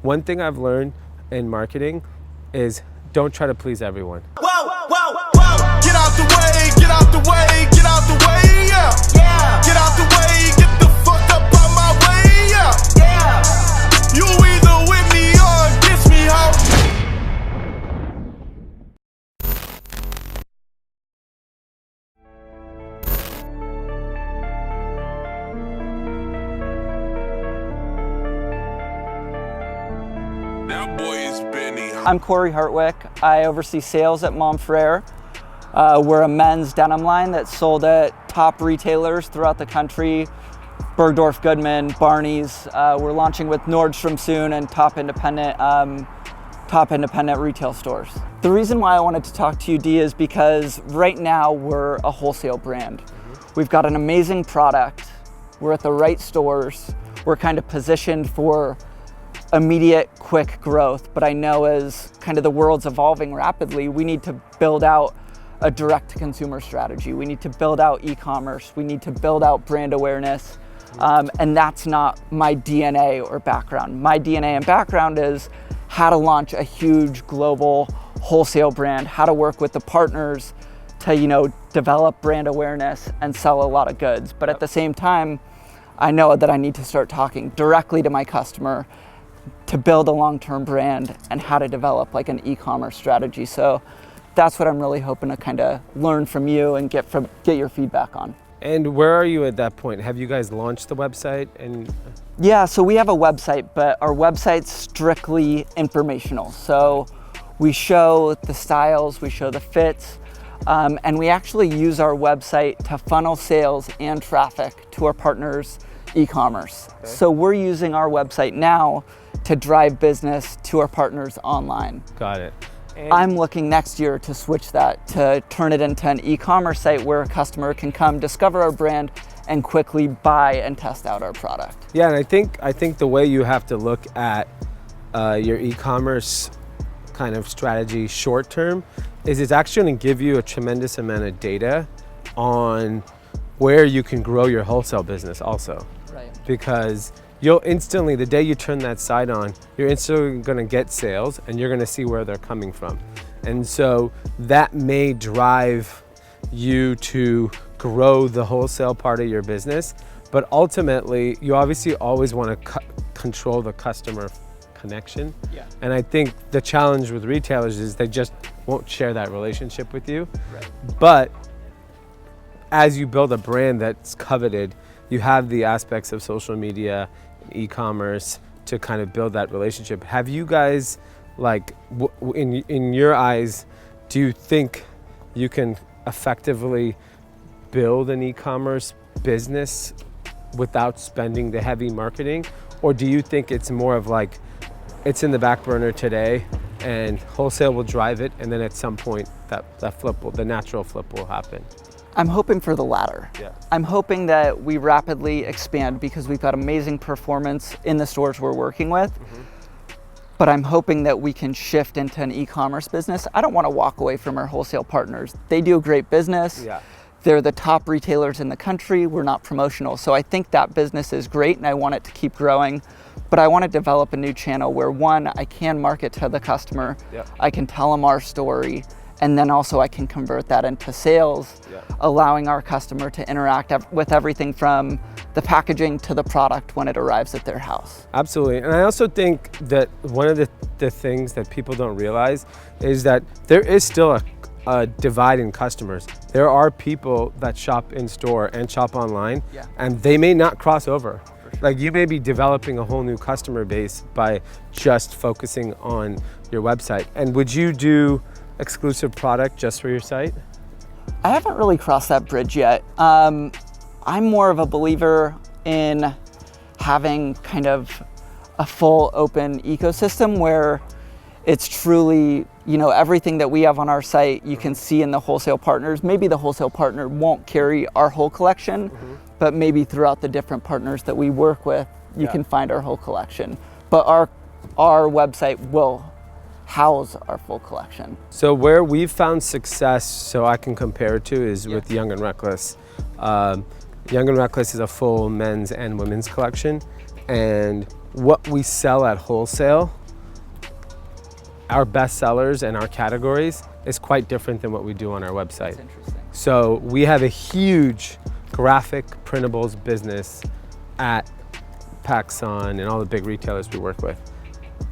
one thing I've learned in marketing is don't try to please everyone. Whoa, whoa, whoa. Get out the way, get out the way, get out the way, yeah. Yeah. Get out the way, get the fuck up out my way, yeah. Yeah. You either with me or against me, ho. That boy is Benny. I'm Corey Hartwyk. I oversee sales at Montfrere. We're a men's denim line that's sold at top retailers throughout the country. Bergdorf Goodman, Barney's. We're launching with Nordstrom soon and top independent retail stores. The reason why I wanted to talk to you, D, is because right now we're a wholesale brand. We've got an amazing product. We're at the right stores. We're kind of positioned for immediate, quick growth, but I know as kind of the world's evolving rapidly, we need to build out a direct-to-consumer strategy. We need to build out e-commerce. We need to build out brand awareness, and that's not my DNA or background. My DNA and background is how to launch a huge global wholesale brand, how to work with the partners to, develop brand awareness and sell a lot of goods. But at the same time, I know that I need to start talking directly to my customer to build a long-term brand and how to develop like an e-commerce strategy. So that's what I'm really hoping to kind of learn from you and get your feedback on. And where are you at that point? Have you guys launched the website? And yeah, so we have a website, but our website's strictly informational. So we show the styles, we show the fits, and we actually use our website to funnel sales and traffic to our partners' e-commerce. Okay. So we're using our website now to drive business to our partners online. Got it. And I'm looking next year to switch that, to turn it into an e-commerce site where a customer can come discover our brand and quickly buy and test out our product. yeah, and I think the way you have to look at your e-commerce kind of strategy short term is it's actually going to give you a tremendous amount of data on where you can grow your wholesale business also. Right. Because you'll instantly, the day you turn that site on, you're instantly gonna get sales and you're gonna see where they're coming from. And so that may drive you to grow the wholesale part of your business, but ultimately you obviously always wanna control the customer connection. Yeah. And I think the challenge with retailers is they just won't share that relationship with you. Right. But as you build a brand that's coveted, you have the aspects of social media, e-commerce to kind of build that relationship. Have you guys, like, in your eyes, do you think you can effectively build an e-commerce business without spending the heavy marketing? Or do you think it's more of like, it's in the back burner today and wholesale will drive it, and then at some point the natural flip will happen? I'm hoping for the latter. Yeah. I'm hoping that we rapidly expand because we've got amazing performance in the stores we're working with. But I'm hoping that we can shift into an e-commerce business. I don't want to walk away from our wholesale partners. They do a great business. Yeah. They're the top retailers in the country. We're not promotional. So I think that business is great and I want it to keep growing. But I want to develop a new channel where, one, I can market to the customer. Yeah. I can tell them our story. And then also I can convert that into sales, allowing our customer to interact with everything from the packaging to the product when it arrives at their house. Absolutely. And I also think that one of the things that people don't realize is that there is still a divide in customers. There are people that shop in store and shop online, and they may not cross over. Sure. Like, you may be developing a whole new customer base by just focusing on your website. And would you do exclusive product just for your site? I haven't really crossed that bridge yet. I'm more of a believer in having kind of a full open ecosystem where it's truly, everything that we have on our site, you can see in the wholesale partners. Maybe the wholesale partner won't carry our whole collection, but maybe throughout the different partners that we work with, you can find our whole collection. But our website will house our full collection. So where we've found success, so I can compare it to, is with Young and Reckless. Young and Reckless is a full men's and women's collection, and what we sell at wholesale, our best sellers and our categories, is quite different than what we do on our website. That's interesting. So we have a huge graphic printables business at PacSun and all the big retailers we work with.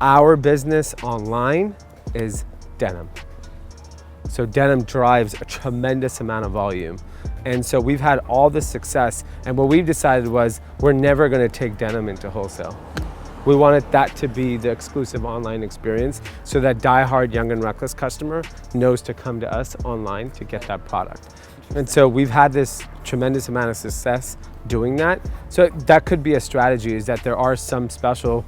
Our business online is Denim. So Denim drives a tremendous amount of volume. And so we've had all this success, and what we've decided was we're never gonna take Denim into wholesale. We wanted that to be the exclusive online experience so that diehard Young and Reckless customer knows to come to us online to get that product. And so we've had this tremendous amount of success doing that. So that could be a strategy, is that there are some special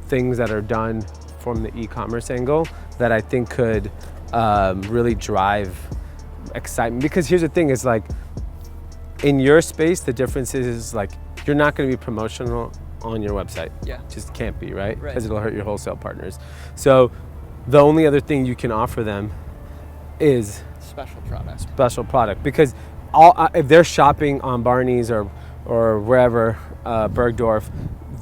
things that are done from the e-commerce angle that I think could really drive excitement. Because here's the thing, is like, in your space, the difference is like, you're not gonna be promotional on your website. Yeah. Just can't be, right? Right. Because it'll hurt your wholesale partners. So the only other thing you can offer them is special product, because if they're shopping on Barney's or wherever, Bergdorf,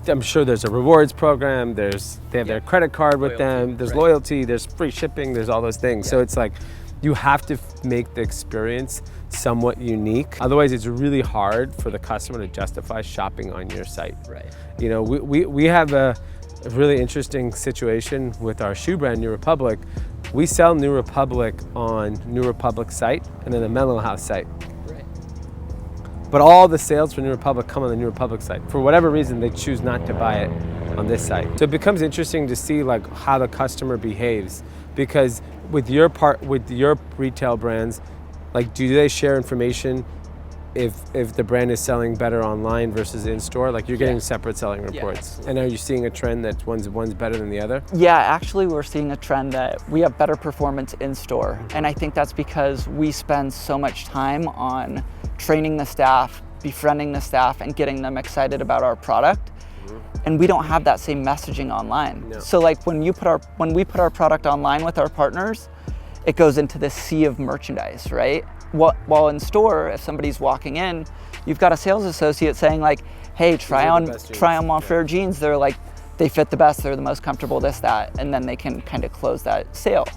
I'm sure there's a rewards program, they have their credit card with them, there's loyalty, there's free shipping, there's all those things. So it's like, you have to make the experience somewhat unique. Otherwise, it's really hard for the customer to justify shopping on your site. Right. You know, we have a really interesting situation with our shoe brand, New Republic. We sell New Republic on New Republic's site and then the Menlo House site. Right. But all the sales for New Republic come on the New Republic site. For whatever reason, they choose not to buy it on this site. So it becomes interesting to see like how the customer behaves, because with your retail brands, like, do they share information if the brand is selling better online versus in store? Like, you're getting separate selling reports. And are you seeing a trend that one's better than the other? Yeah, actually we're seeing a trend that we have better performance in store. And I think that's because we spend so much time on training the staff, befriending the staff, and getting them excited about our product. And we don't have that same messaging online. No. So like when we put our product online with our partners, it goes into this sea of merchandise, right? While in store, if somebody's walking in, you've got a sales associate saying like, hey, try on Montfleur jeans. They're like, they fit the best, they're the most comfortable, this, that, and then they can kind of close that sale.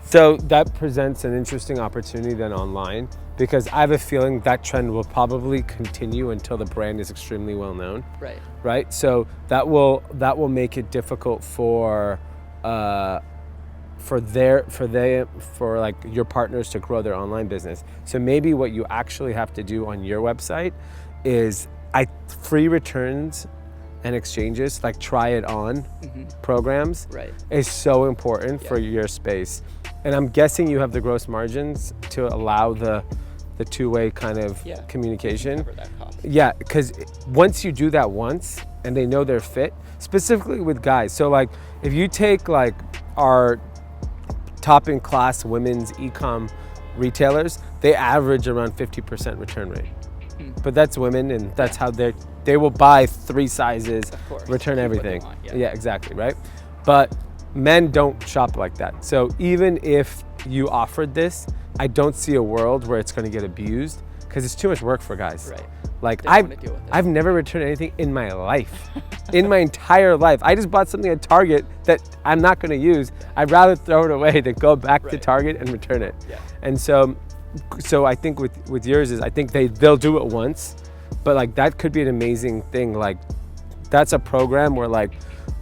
So that presents an interesting opportunity then online, because I have a feeling that trend will probably continue until the brand is extremely well known. Right. Right. So that will make it difficult for like your partners to grow their online business. So maybe what you actually have to do on your website is free returns and exchanges, like try it on programs, is so important for your space. And I'm guessing you have the gross margins to allow the two-way kind of communication. Cover that cost. Yeah, because once you do that once and they know their fit, specifically with guys. So like if you take like our top in class women's e-com retailers, they average around 50% return rate. But that's women, and that's how they will buy 3 sizes, return everything. Yeah, exactly, right? But men don't shop like that. So even if you offered this, I don't see a world where it's going to get abused, because it's too much work for guys. Right. Like They don't wanna deal with it. I've never returned anything in my life. In my entire life. I just bought something at Target that I'm not going to use. I'd rather throw it away than go back to Target and return it. Yeah. And so I think with yours is, I think they'll do it once, but like that could be an amazing thing. Like that's a program where like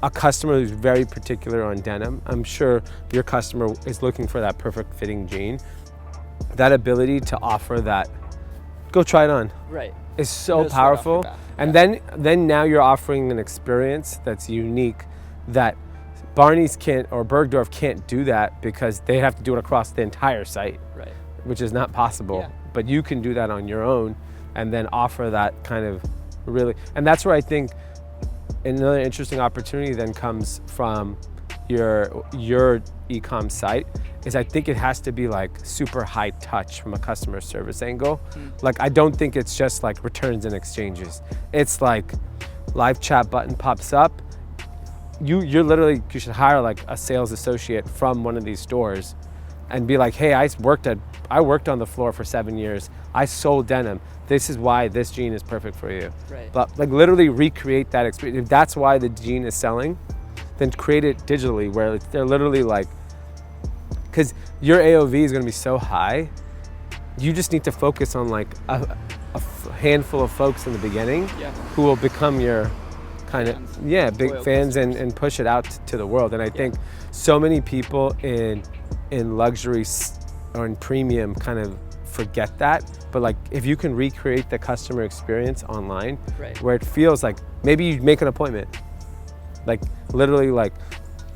a customer who's very particular on denim, I'm sure your customer is looking for that perfect fitting jean. That ability to offer that, go try it on. Right. Is so powerful. And then now you're offering an experience that's unique, that Barney's can't, or Bergdorf can't do that, because they have to do it across the entire site, Right. which is not possible. Yeah. But you can do that on your own and then offer that kind of really, and that's where I think another interesting opportunity then comes from your e-com site, is I think it has to be like super high touch from a customer service angle. Like I don't think it's just like returns and exchanges. It's like live chat button pops up. You should hire like a sales associate from one of these stores and be like, hey, I worked on the floor for 7 years. I sold denim. This is why this jean is perfect for you. Right. But like literally recreate that experience. If that's why the jean is selling, then create it digitally where they're literally like, because your AOV is going to be so high, you just need to focus on like a handful of folks in the beginning who will become your kind of big Loyal fans customers. and push it out to the world. And I think so many people in luxury or in premium kind of forget that. But like if you can recreate the customer experience online, where it feels like maybe you make an appointment, like literally like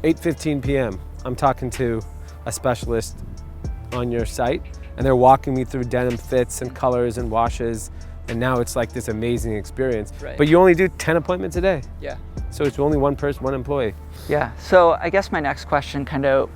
8:15 p.m. I'm talking to a specialist on your site and they're walking me through denim fits and colors and washes, and now it's like this amazing experience. But you only do 10 appointments a day. Yeah. So it's only one person, one employee. Yeah. So I guess my next question kind of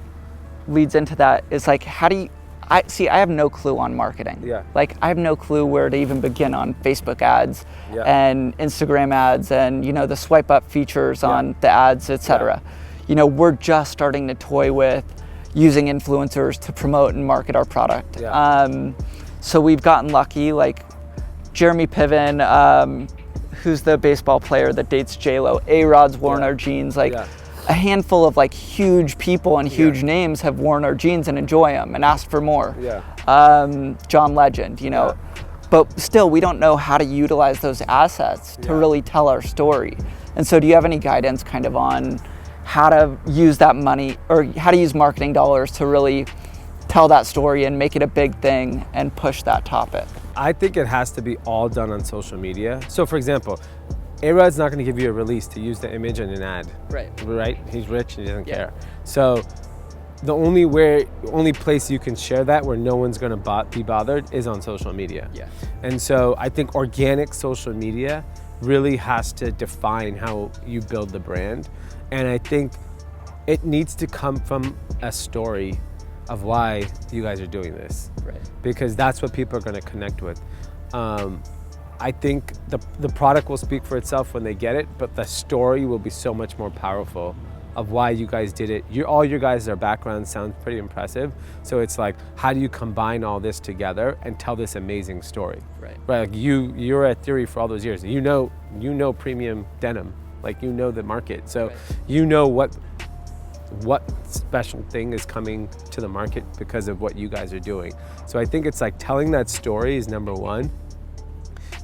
leads into that is like, how do you, I have no clue on marketing. Yeah. Like I have no clue where to even begin on Facebook ads Yeah. and Instagram ads and, you know, the swipe up features on the ads, etc. You know, we're just starting to toy with using influencers to promote and market our product. So we've gotten lucky, like Jeremy Piven, who's the baseball player that dates J-Lo, A-Rod's worn our jeans, like a handful of like huge people and huge names have worn our jeans and enjoy them and ask for more. John Legend, you know, but still we don't know how to utilize those assets to really tell our story. And so do you have any guidance kind of on how to use that money or how to use marketing dollars to really tell that story and make it a big thing and push that topic? I think it has to be all done on social media. So for example, A-Rod's not going to give you a release to use the image in an ad. Right? He's rich and he doesn't care. So the only place you can share that where no one's going to be bothered is on social media. And so I think organic social media really has to define how you build the brand. And I think it needs to come from a story of why you guys are doing this. Because that's what people are going to connect with. I think the product will speak for itself when they get it, but the story will be so much more powerful of why you guys did it. All your guys' backgrounds sound pretty impressive. So it's like, how do you combine all this together and tell this amazing story? Like you're at Theory for all those years. You know premium denim, like you know the market. So you know what special thing is coming to the market because of what you guys are doing. So I think it's like telling that story is number one.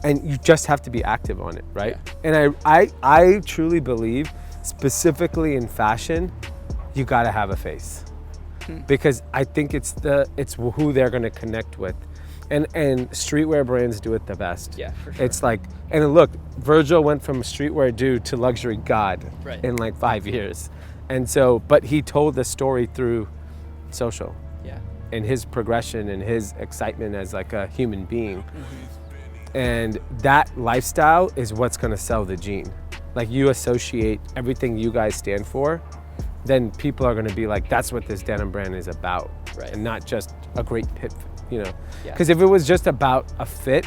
And you just have to be active on it, right? And I truly believe, specifically in fashion, you gotta have a face. Because I think it's who they're gonna connect with. And streetwear brands do it the best. For sure. It's like, and look, Virgil went from streetwear dude to luxury god in like 5 years. And so, but he told the story through social. And his progression and his excitement as like a human being. And that lifestyle is what's gonna sell the jean. Like you associate everything you guys stand for, then people are gonna be like, that's what this denim brand is about. And not just a great fit, you know. Because if it was just about a fit,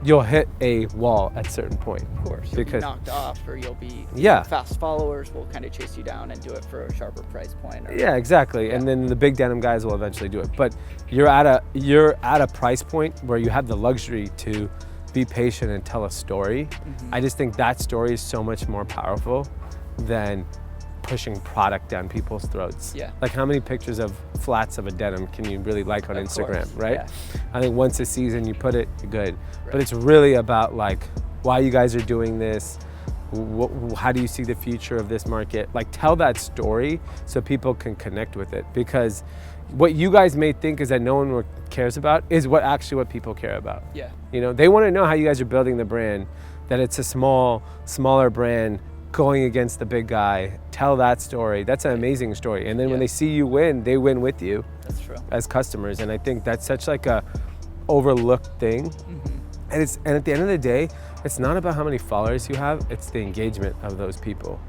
you'll hit a wall at a certain point. Of course, you'll be knocked off, or you'll be fast followers will kind of chase you down and do it for a sharper price point. Exactly. And then the big denim guys will eventually do it. But you're at a price point where you have the luxury to be patient and tell a story. I just think that story is so much more powerful than pushing product down people's throats. Like how many pictures of flats of a denim can you really like on Instagram, right? I think once a season you put it, you're good. But it's really about like why you guys are doing this, how do you see the future of this market? Like tell that story so people can connect with it, because what you guys may think is that no one cares about is what people care about. You know, they want to know how you guys are building the brand, that it's a smaller brand going against the big guy. Tell that story. That's an amazing story. And then when they see you win, they win with you. That's true. As customers. And I think that's such like a overlooked thing. And at the end of the day, it's not about how many followers you have, it's the engagement of those people.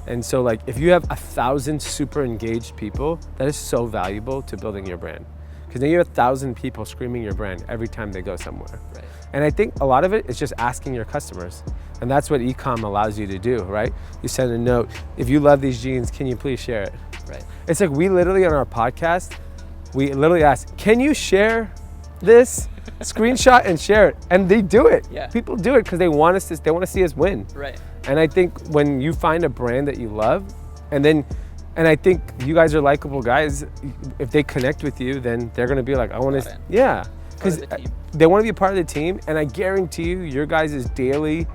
And so like if you have 1,000 super engaged people, that is so valuable to building your brand. Because then you have 1,000 people screaming your brand every time they go somewhere. And I think a lot of it is just asking your customers. And that's what e-com allows you to do, right? You send a note, if you love these jeans, can you please share it? It's like we literally on our podcast, we literally ask, can you share this? Screenshot and share it. And they do it. Yeah. People do it because they want to see us win. Right. And I think when you find a brand that you love, and I think you guys are likable guys, if they connect with you, then they're going to be like, I want to, yeah. Because they want to be a part of the team. And I guarantee you, your guys' daily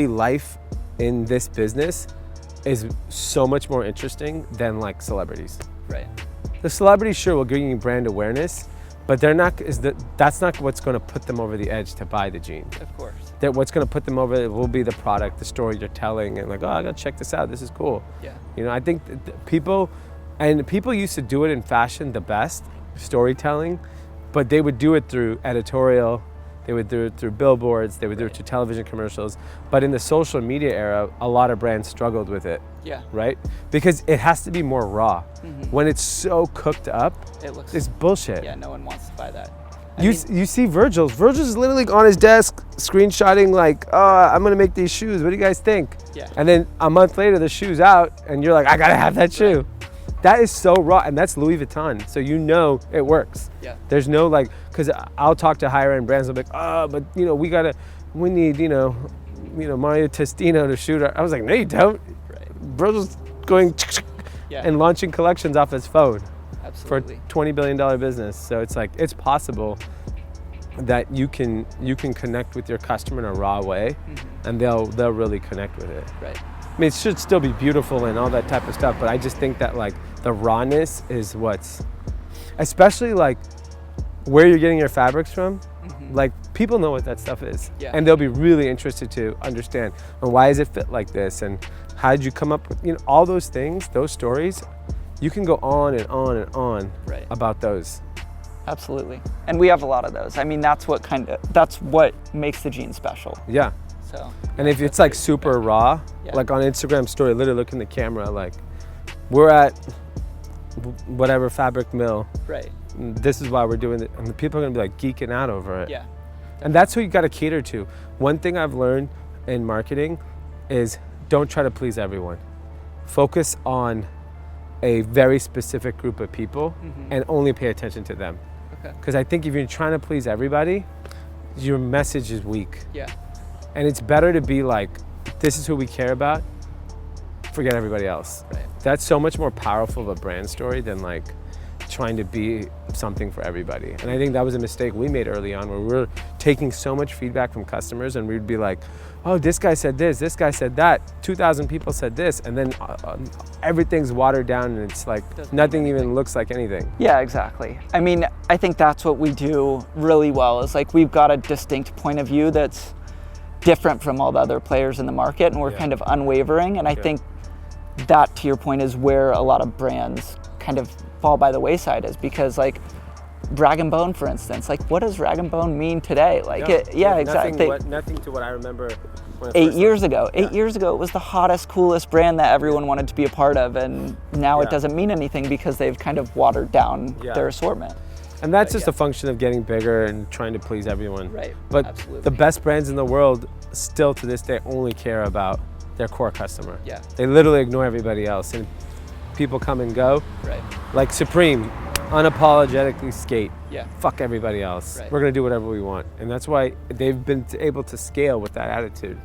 life in this business is so much more interesting than like celebrities. Right. The celebrities sure will give you brand awareness, but that's not what's going to put them over the edge to buy the jeans. Of course. That what's going to put them over will be the product, the story you're telling, and like, oh, I got to check this out. This is cool. Yeah. You know, I think people used to do it in fashion the best, storytelling, but they would do it through editorial. They would do it through billboards. They would do it through television commercials. But in the social media era, a lot of brands struggled with it. Yeah. Right? Because it has to be more raw. When it's so cooked up, it's bullshit. Yeah, no one wants to buy that. You see Virgil's is literally on his desk screenshotting like, oh, I'm gonna make these shoes. What do you guys think? Yeah. And then a month later, the shoe's out, and you're like, I gotta have that shoe. That is so raw, and that's Louis Vuitton. So you know it works. Yeah. There's no like, because I'll talk to higher end brands. I'll be like, oh, but you know, we need Mario Testino to shoot. I was like, no, you don't. Right. Virgil's going and launching collections off his phone. Absolutely. For $20 billion business. So it's like, it's possible that you can connect with your customer in a raw way, and they'll really connect with it. Right. I mean, it should still be beautiful and all that type of stuff, but I just think that like the rawness is what's, especially like where you're getting your fabrics from, like people know what that stuff is. Yeah. And they'll be really interested to understand, well, why does it fit like this? And how did you come up with, all those things, those stories, you can go on and on and on about those. Absolutely. And we have a lot of those. I mean, that's what makes the jeans special. Yeah. So. And if it's like super raw, like on Instagram story, literally look in the camera, like we're at whatever fabric mill. Right. This is why we're doing it. And the people are gonna be like geeking out over it. Yeah. And that's who you gotta cater to. One thing I've learned in marketing is don't try to please everyone. Focus on a very specific group of people and only pay attention to them. Okay. Because I think if you're trying to please everybody, your message is weak. Yeah. And it's better to be like, this is who we care about, forget everybody else. Right. That's so much more powerful of a brand story than like trying to be something for everybody. And I think that was a mistake we made early on, where we were taking so much feedback from customers and we'd be like, oh, this guy said this guy said that, 2,000 people said this, and then everything's watered down and it's like nothing even looks like anything. Yeah, exactly. I mean, I think that's what we do really well, is like we've got a distinct point of view that's different from all the other players in the market, and we're kind of unwavering. And I think that, to your point, is where a lot of brands kind of fall by the wayside, is because like Rag & Bone, for instance, like what does Rag & Bone mean today? Like exactly. Nothing to what I remember when 8 years ago. 8 years ago, it was the hottest, coolest brand that everyone wanted to be a part of, and now it doesn't mean anything because they've kind of watered down their assortment. And that's just a function of getting bigger and trying to please everyone. Right. But absolutely. the best brands in the world still to this day only care about their core customer. Yeah. They literally ignore everybody else, and people come and go. Right. Like Supreme, unapologetically skate. Yeah. Fuck everybody else. Right. We're gonna do whatever we want. And that's why they've been able to scale with that attitude.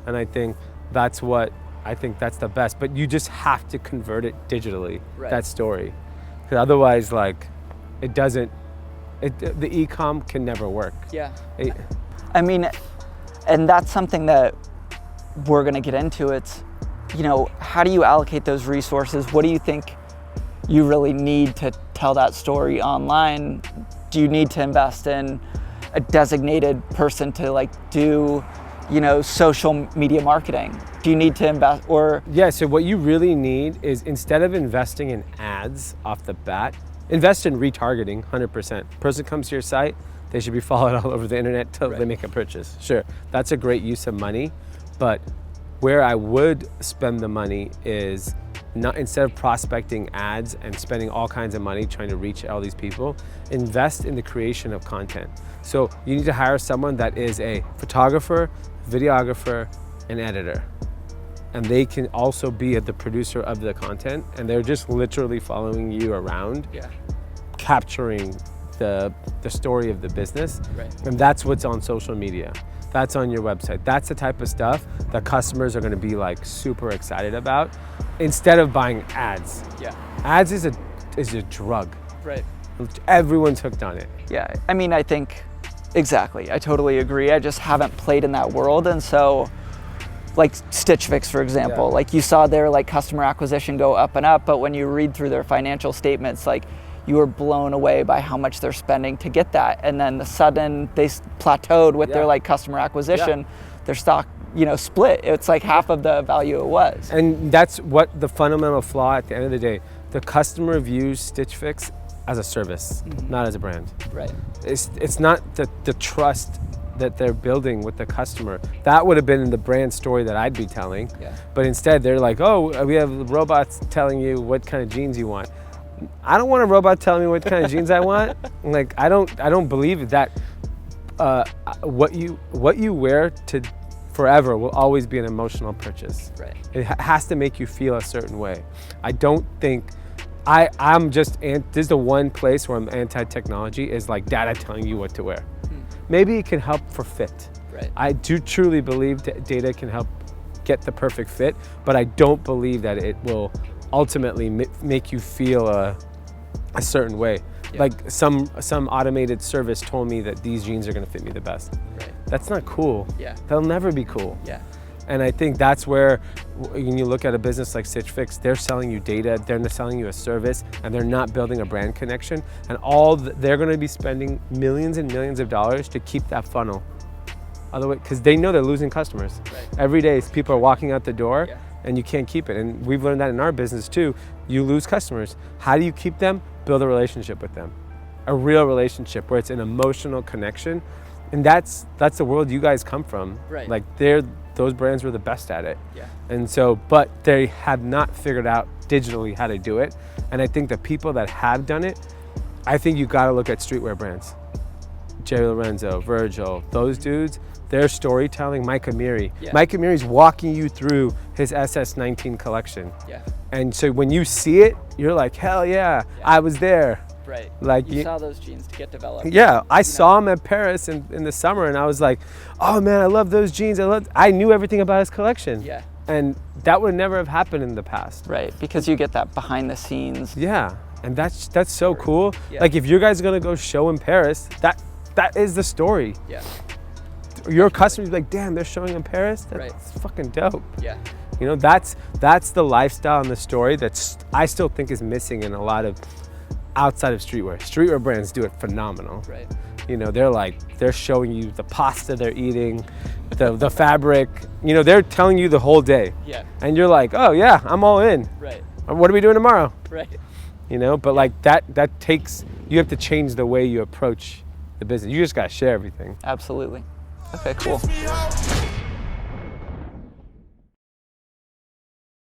And I think that's the best. But you just have to convert it digitally, that story. Because otherwise, like, the e-com can never work. Yeah. I mean, and that's something that we're gonna get into. It's, how do you allocate those resources? What do you think you really need to tell that story online? Do you need to invest in a designated person to like do, social media marketing? Do you need to invest or? Yeah, so what you really need is, instead of investing in ads off the bat, invest in retargeting 100%. Person comes to your site, they should be followed all over the internet till they make a purchase. Sure, that's a great use of money, but where I would spend the money is not, instead of prospecting ads and spending all kinds of money trying to reach all these people, invest in the creation of content. So you need to hire someone that is a photographer, videographer, and editor. and they can also be the producer of the content, and they're just literally following you around, capturing the story of the business. Right. And that's what's on social media. That's on your website. That's the type of stuff that customers are going to be like super excited about, instead of buying ads. Yeah. Ads is a drug. Right. Everyone's hooked on it. Yeah, I mean, I think, exactly, I totally agree. I just haven't played in that world, and so, like Stitch Fix, for example, Yeah. like you saw their like customer acquisition go up and up, but when you read through their financial statements, like you were blown away by how much they're spending to get that, and then the sudden they plateaued with their like customer acquisition, their stock, you know, split. It's like half of the value it was. And that's what the fundamental flaw at the end of the day. The customer views Stitch Fix as a service, not as a brand. Right. It's not the trust that they're building with the customer. That would have been the brand story that I'd be telling. Yeah. But instead they're like, oh, we have robots telling you what kind of jeans you want. I don't want a robot telling me what kind of jeans I want. Like, I don't believe that what you wear to forever will always be an emotional purchase. Right. It has to make you feel a certain way. I don't think I'm just, this is the one place where I'm anti-technology, is like data telling you what to wear. Maybe it can help for fit. Right. I do truly believe that data can help get the perfect fit, but I don't believe that it will ultimately make you feel a certain way. Yeah. Like some automated service told me that these jeans are gonna fit me the best. Right. That's not cool. Yeah. They'll never be cool. Yeah. And I think that's where, when you look at a business like Stitch Fix, they're selling you data, they're selling you a service, and they're not building a brand connection. And they're going to be spending millions and millions of dollars to keep that funnel. Otherwise, because they know they're losing customers. Right. Every day, people are walking out the door, Yeah. and you can't keep it. And we've learned that in our business too. You lose customers. How do you keep them? Build a relationship with them, a real relationship where it's an emotional connection. And that's the world you guys come from. Right. Like those brands were the best at it. Yeah. And so, but they have not figured out digitally how to do it. And I think the people that have done it, I think you gotta look at streetwear brands. Jerry Lorenzo, Virgil, those dudes, their storytelling, Mike Amiri. Yeah. Mike Amiri's walking you through his SS19 collection. Yeah. And so when you see it, you're like, hell yeah, I was there. Right. Like you saw those jeans to get developed. Yeah, I saw him at Paris in the summer, and I was like, oh man, I love those jeans. I knew everything about his collection. Yeah. And that would never have happened in the past. Right, because you get that behind the scenes. Yeah, and that's so cool. Yeah. Like if you guys are gonna go show in Paris, that is the story. Yeah. Your customers be like, damn, they're showing in Paris? That's Right. fucking dope. Yeah. You know, that's the lifestyle and the story that I still think is missing in a lot of outside of streetwear. Streetwear brands do it phenomenal. Right. You know, they're showing you the pasta they're eating, the fabric. You know, they're telling you the whole day. Yeah. And you're like, oh yeah, I'm all in. Right. What are we doing tomorrow? Right. You know, but like that takes, you have to change the way you approach the business. You just gotta share everything. Absolutely. Okay, cool. Me out.